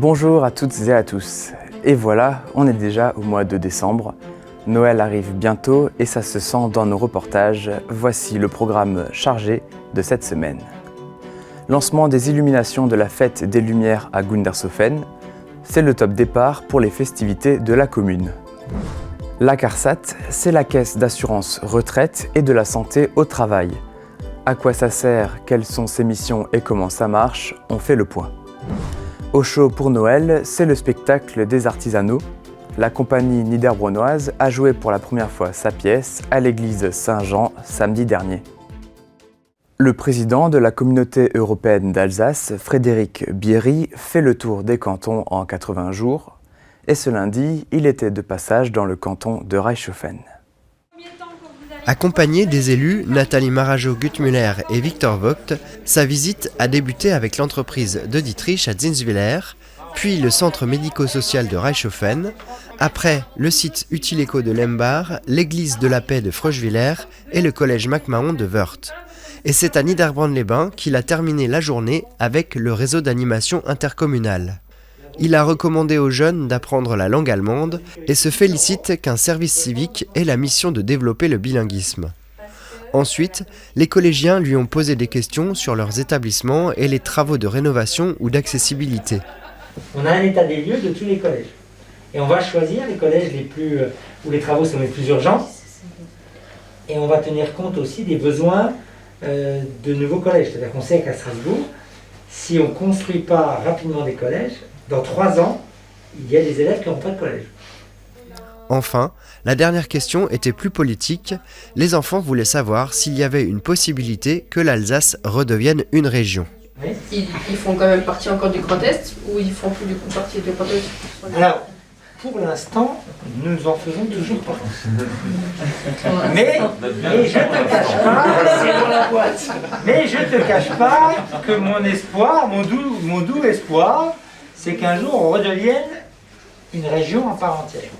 Bonjour à toutes et à tous. Et voilà, on est déjà au mois de décembre. Noël arrive bientôt et ça se sent dans nos reportages. Voici le programme chargé de cette semaine. Lancement des illuminations de la fête des Lumières à Gundershofen. C'est le top départ pour les festivités de la commune. La CARSAT, c'est la caisse d'assurance retraite et de la santé au travail. À quoi ça sert, quelles sont ses missions et comment ça marche, on fait le point. Au chaud pour Noël, c'est le spectacle des artisanaux. La compagnie niederbronnoise a joué pour la première fois sa pièce à l'église Saint-Jean samedi dernier. Le président de la communauté européenne d'Alsace, Frédéric Bierry, fait le tour des cantons en 80 jours. Et ce lundi, il était de passage dans le canton de Reichshofen. Accompagné des élus Nathalie Marajo-Guttmüller et Victor Vogt, sa visite a débuté avec l'entreprise de Dietrich à Zinswiller, puis le centre médico-social de Reichshofen, après le site Utileco de Lembar, l'église de la paix de Fröschwiller et le collège MacMahon de Wörth. Et c'est à Niederbronn-les-Bains qu'il a terminé la journée avec le réseau d'animation intercommunal. Il a recommandé aux jeunes d'apprendre la langue allemande et se félicite qu'un service civique ait la mission de développer le bilinguisme. Ensuite, les collégiens lui ont posé des questions sur leurs établissements et les travaux de rénovation ou d'accessibilité. On a un état des lieux de tous les collèges. Et on va choisir les collèges où les travaux sont les plus urgents. Et on va tenir compte aussi des besoins de nouveaux collèges. C'est-à-dire qu'on sait qu'à Strasbourg, si on ne construit pas rapidement des collèges, dans 3 ans, il y a des élèves qui n'ont pas de collège. Enfin, la dernière question était plus politique. Les enfants voulaient savoir s'il y avait une possibilité que l'Alsace redevienne une région. Oui. Ils font quand même partie encore du Grand Est ou ils font plus du coup partie du Grand Est? Alors, pour l'instant, nous en faisons toujours partie. Mais je te cache pas que mon espoir, mon doux espoir, c'est qu'un jour on redevienne une région à part entière.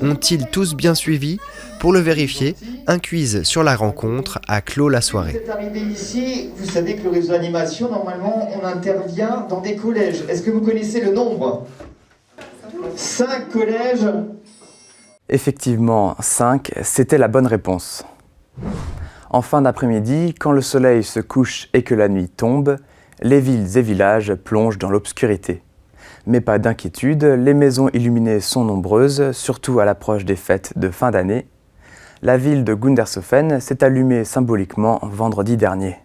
Ont-ils tous bien suivi? Pour le vérifier, un quiz sur la rencontre a clos la soirée. Vous êtes arrivé ici, vous savez que le réseau d'animation, normalement, on intervient dans des collèges. Est-ce que vous connaissez le nombre? 5 collèges. Effectivement, 5, c'était la bonne réponse. En fin d'après-midi, quand le soleil se couche et que la nuit tombe, les villes et villages plongent dans l'obscurité. Mais pas d'inquiétude, les maisons illuminées sont nombreuses, surtout à l'approche des fêtes de fin d'année. La ville de Gundershofen s'est allumée symboliquement vendredi dernier.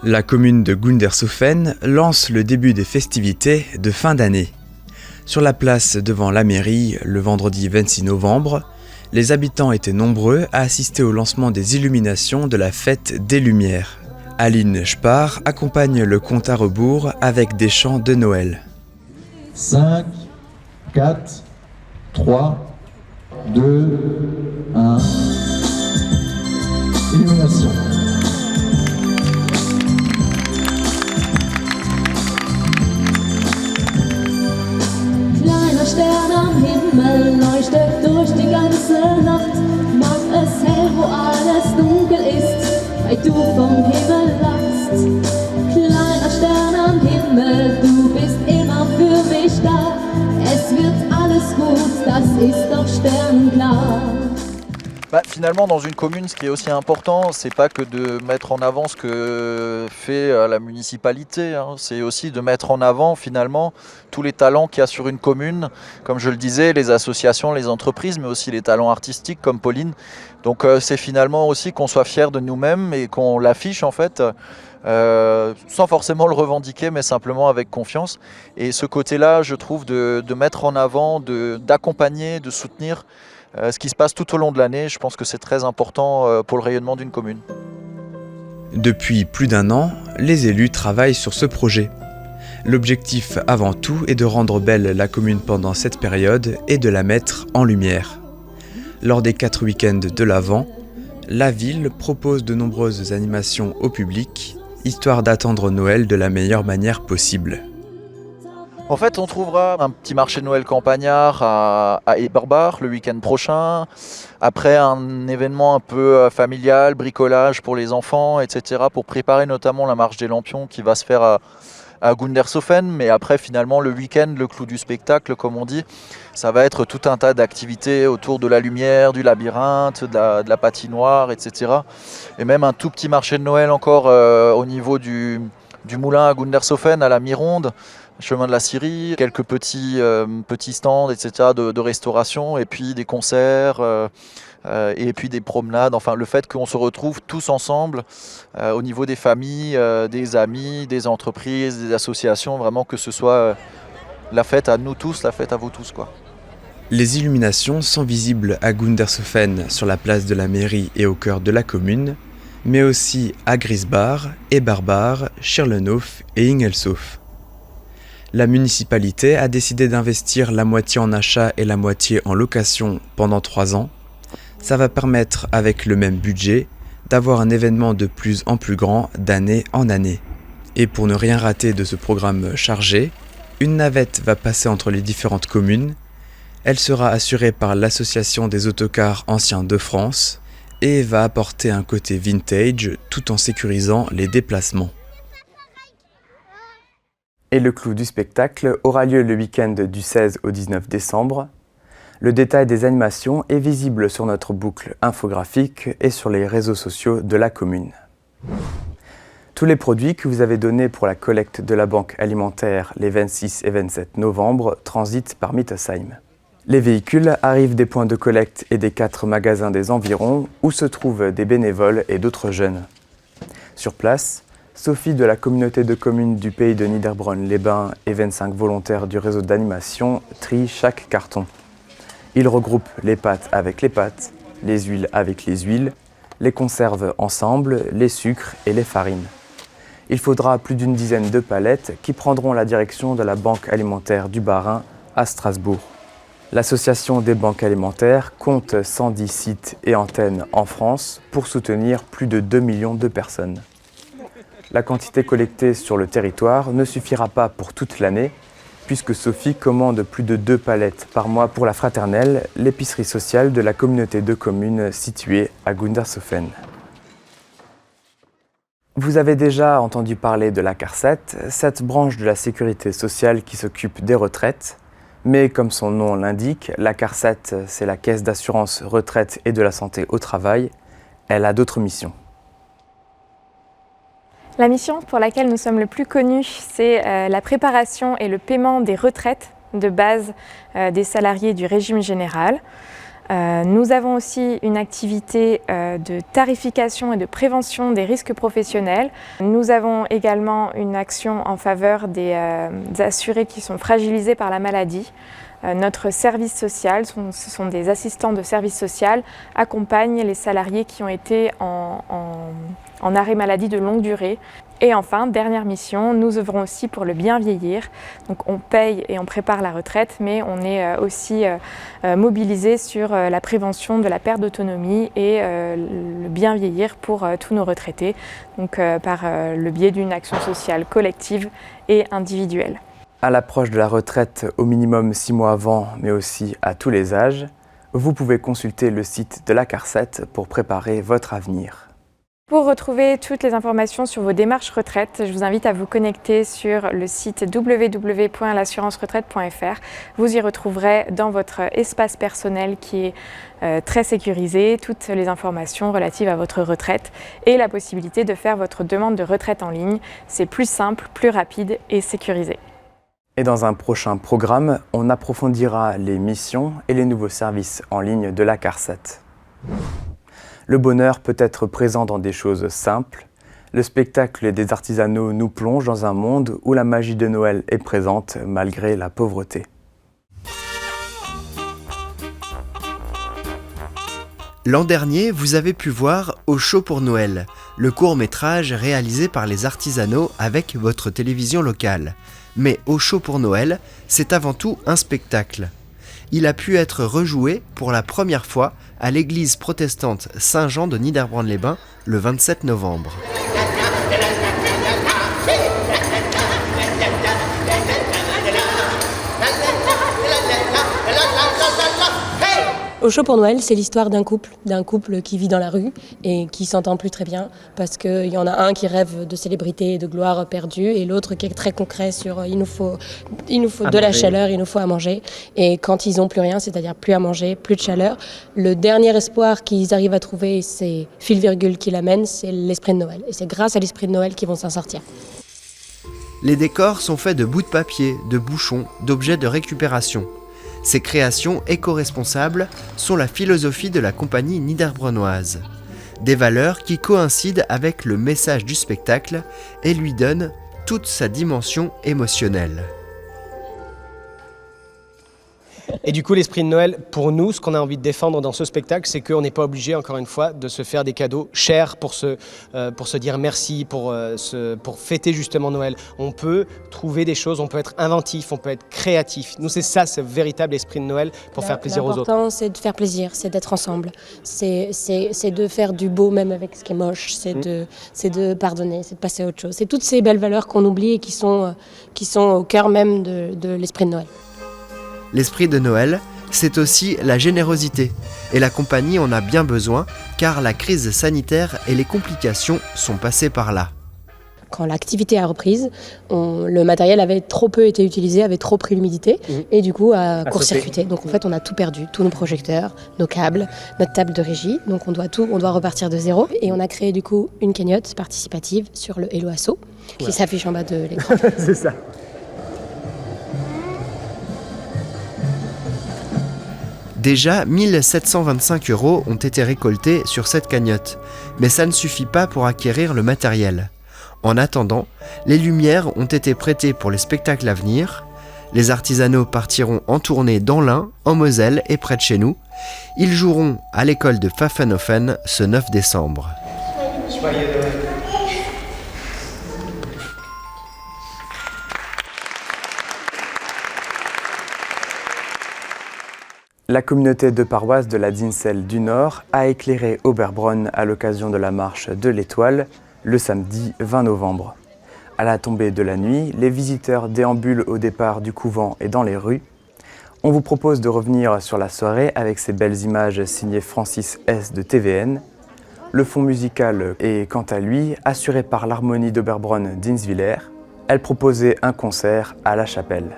La commune de Gundershofen lance le début des festivités de fin d'année. Sur la place devant la mairie, le vendredi 26 novembre, les habitants étaient nombreux à assister au lancement des illuminations de la fête des Lumières. Aline Spar accompagne le compte à rebours avec des chants de Noël. 5, 4, 3, 2, 1. Illumination. Kleiner Stern am Himmel leuchtet durch die ganze Nacht, macht es hell, wo alles dunkel ist. Du vom Himmel lachst, kleiner Stern am Himmel, du bist immer für mich da. Es wird alles gut, das ist doch sternenklar. Finalement, dans une commune, ce qui est aussi important, c'est pas que de mettre en avant ce que fait la municipalité, c'est aussi de mettre en avant finalement tous les talents qu'il y a sur une commune, comme je le disais, les associations, les entreprises, mais aussi les talents artistiques comme Pauline. Donc c'est finalement aussi qu'on soit fiers de nous-mêmes et qu'on l'affiche en fait, sans forcément le revendiquer, mais simplement avec confiance. Et ce côté-là, je trouve, de mettre en avant, d'accompagner, de soutenir ce qui se passe tout au long de l'année, je pense que c'est très important pour le rayonnement d'une commune. Depuis plus d'1 an, les élus travaillent sur ce projet. L'objectif avant tout est de rendre belle la commune pendant cette période et de la mettre en lumière. Lors des 4 week-ends de l'Avent, la ville propose de nombreuses animations au public, histoire d'attendre Noël de la meilleure manière possible. En fait, on trouvera un petit marché de Noël campagnard à Eberbach le week-end prochain. Après, un événement un peu familial, bricolage pour les enfants, etc. pour préparer notamment la marche des Lampions qui va se faire à Gundershofen, mais après finalement le week-end, le clou du spectacle comme on dit, ça va être tout un tas d'activités autour de la lumière, du labyrinthe, de la patinoire, etc. Et même un tout petit marché de Noël encore au niveau du moulin à Gundershofen, à la Mi-Ronde, chemin de la Syrie, quelques petits stands, etc. de restauration, et puis des concerts, et puis des promenades. Enfin, le fait qu'on se retrouve tous ensemble au niveau des familles, des amis, des entreprises, des associations, vraiment que ce soit la fête à nous tous, la fête à vous tous, quoi. Les illuminations sont visibles à Gundershofen sur la place de la mairie et au cœur de la commune, mais aussi à Grisbar, Eberbar, Schirlenhof et Ingelshof. La municipalité a décidé d'investir la moitié en achat et la moitié en location pendant 3 ans. Ça va permettre, avec le même budget, d'avoir un événement de plus en plus grand d'année en année. Et pour ne rien rater de ce programme chargé, une navette va passer entre les différentes communes. Elle sera assurée par l'Association des autocars anciens de France et va apporter un côté vintage tout en sécurisant les déplacements. Et le clou du spectacle aura lieu le week-end du 16 au 19 décembre. Le détail des animations est visible sur notre boucle infographique et sur les réseaux sociaux de la commune. Tous les produits que vous avez donnés pour la collecte de la banque alimentaire les 26 et 27 novembre transitent par Mittelsheim. Les véhicules arrivent des points de collecte et des 4 magasins des environs où se trouvent des bénévoles et d'autres jeunes. Sur place, Sophie de la communauté de communes du pays de Niederbronn-les-Bains et 25 volontaires du réseau d'animation trient chaque carton. Ils regroupent les pâtes avec les pâtes, les huiles avec les huiles, les conserves ensemble, les sucres et les farines. Il faudra plus d'une dizaine de palettes qui prendront la direction de la Banque alimentaire du Bas-Rhin à Strasbourg. L'association des banques alimentaires compte 110 sites et antennes en France pour soutenir plus de 2 millions de personnes. La quantité collectée sur le territoire ne suffira pas pour toute l'année, puisque Sophie commande plus de 2 palettes par mois pour la Fraternelle, l'épicerie sociale de la communauté de communes située à Gundershofen. Vous avez déjà entendu parler de la CARSAT, cette branche de la sécurité sociale qui s'occupe des retraites. Mais comme son nom l'indique, la CARSAT, c'est la Caisse d'assurance retraite et de la santé au travail. Elle a d'autres missions. La mission pour laquelle nous sommes le plus connus, c'est la préparation et le paiement des retraites de base des salariés du régime général. Nous avons aussi une activité de tarification et de prévention des risques professionnels. Nous avons également une action en faveur des assurés qui sont fragilisés par la maladie. Notre service social, ce sont des assistants de service social, accompagnent les salariés qui ont été en arrêt maladie de longue durée. Et enfin, dernière mission, nous œuvrons aussi pour le bien vieillir. Donc on paye et on prépare la retraite, mais on est aussi mobilisé sur la prévention de la perte d'autonomie et le bien vieillir pour tous nos retraités, donc par le biais d'une action sociale collective et individuelle. À l'approche de la retraite au minimum 6 mois avant, mais aussi à tous les âges, vous pouvez consulter le site de la CARSAT pour préparer votre avenir. Pour retrouver toutes les informations sur vos démarches retraite, je vous invite à vous connecter sur le site www.l'assurance-retraite.fr. Vous y retrouverez dans votre espace personnel qui est très sécurisé toutes les informations relatives à votre retraite et la possibilité de faire votre demande de retraite en ligne. C'est plus simple, plus rapide et sécurisé. Et dans un prochain programme, on approfondira les missions et les nouveaux services en ligne de la CARSAT. Le bonheur peut être présent dans des choses simples. Le spectacle des artisanaux nous plonge dans un monde où la magie de Noël est présente malgré la pauvreté. L'an dernier, vous avez pu voir Au chaud pour Noël, le court-métrage réalisé par les artisanaux avec votre télévision locale. Mais Au chaud pour Noël, c'est avant tout un spectacle. Il a pu être rejoué pour la première fois à l'église protestante Saint-Jean de Niederbronn-les-Bains le 27 novembre. Au chaud pour Noël, c'est l'histoire d'un couple qui vit dans la rue et qui s'entend plus très bien parce qu'il y en a un qui rêve de célébrité et de gloire perdue et l'autre qui est très concret sur il nous faut de la chaleur, il nous faut à manger. Et quand ils n'ont plus rien, c'est-à-dire plus à manger, plus de chaleur, le dernier espoir qu'ils arrivent à trouver, c'est fil-virgule qui l'amène, c'est l'esprit de Noël. Et c'est grâce à l'esprit de Noël qu'ils vont s'en sortir. Les décors sont faits de bouts de papier, de bouchons, d'objets de récupération. Ces créations éco-responsables sont la philosophie de la compagnie niederbronnoise. Des valeurs qui coïncident avec le message du spectacle et lui donnent toute sa dimension émotionnelle. Et du coup, l'esprit de Noël, pour nous, ce qu'on a envie de défendre dans ce spectacle, c'est qu'on n'est pas obligé, encore une fois, de se faire des cadeaux chers pour se dire merci, pour fêter justement Noël. On peut trouver des choses, on peut être inventif, on peut être créatif. Nous, c'est ça, ce véritable esprit de Noël pour faire plaisir aux autres. L'important, c'est de faire plaisir, c'est d'être ensemble. C'est de faire du beau même avec ce qui est moche, c'est de pardonner, c'est de passer à autre chose. C'est toutes ces belles valeurs qu'on oublie et qui sont au cœur même de l'esprit de Noël. L'esprit de Noël, c'est aussi la générosité. Et la compagnie en a bien besoin, car la crise sanitaire et les complications sont passées par là. Quand l'activité a reprise, le matériel avait trop peu été utilisé, avait trop pris l'humidité et du coup a court-circuité. Donc en fait on a tout perdu, tous nos projecteurs, nos câbles, notre table de régie. Donc on doit repartir de zéro. Et on a créé du coup une cagnotte participative sur le Hello Asso qui s'affiche en bas de l'écran. C'est ça. Déjà, 1 725 € ont été récoltés sur cette cagnotte, mais ça ne suffit pas pour acquérir le matériel. En attendant, les lumières ont été prêtées pour les spectacles à venir. Les artisanaux partiront en tournée dans l'Ain, en Moselle et près de chez nous. Ils joueront à l'école de Pfaffenhofen ce 9 décembre. La communauté de paroisse de la Zinsel du Nord a éclairé Oberbronn à l'occasion de la marche de l'Étoile le samedi 20 novembre. À la tombée de la nuit, les visiteurs déambulent au départ du couvent et dans les rues. On vous propose de revenir sur la soirée avec ces belles images signées Francis S. de TVN. Le fond musical est quant à lui assuré par l'harmonie d'Oberbronn-Dinswiller. Elle proposait un concert à la chapelle.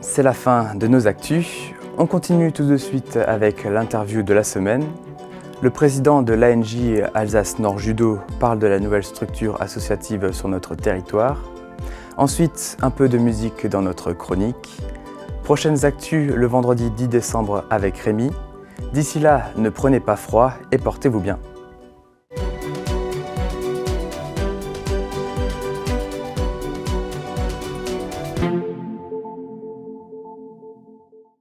C'est la fin de nos actus. On continue tout de suite avec l'interview de la semaine. Le président de l'ANJ Alsace-Nord Judo parle de la nouvelle structure associative sur notre territoire. Ensuite, un peu de musique dans notre chronique. Prochaines actus le vendredi 10 décembre avec Rémi. D'ici là, ne prenez pas froid et portez-vous bien.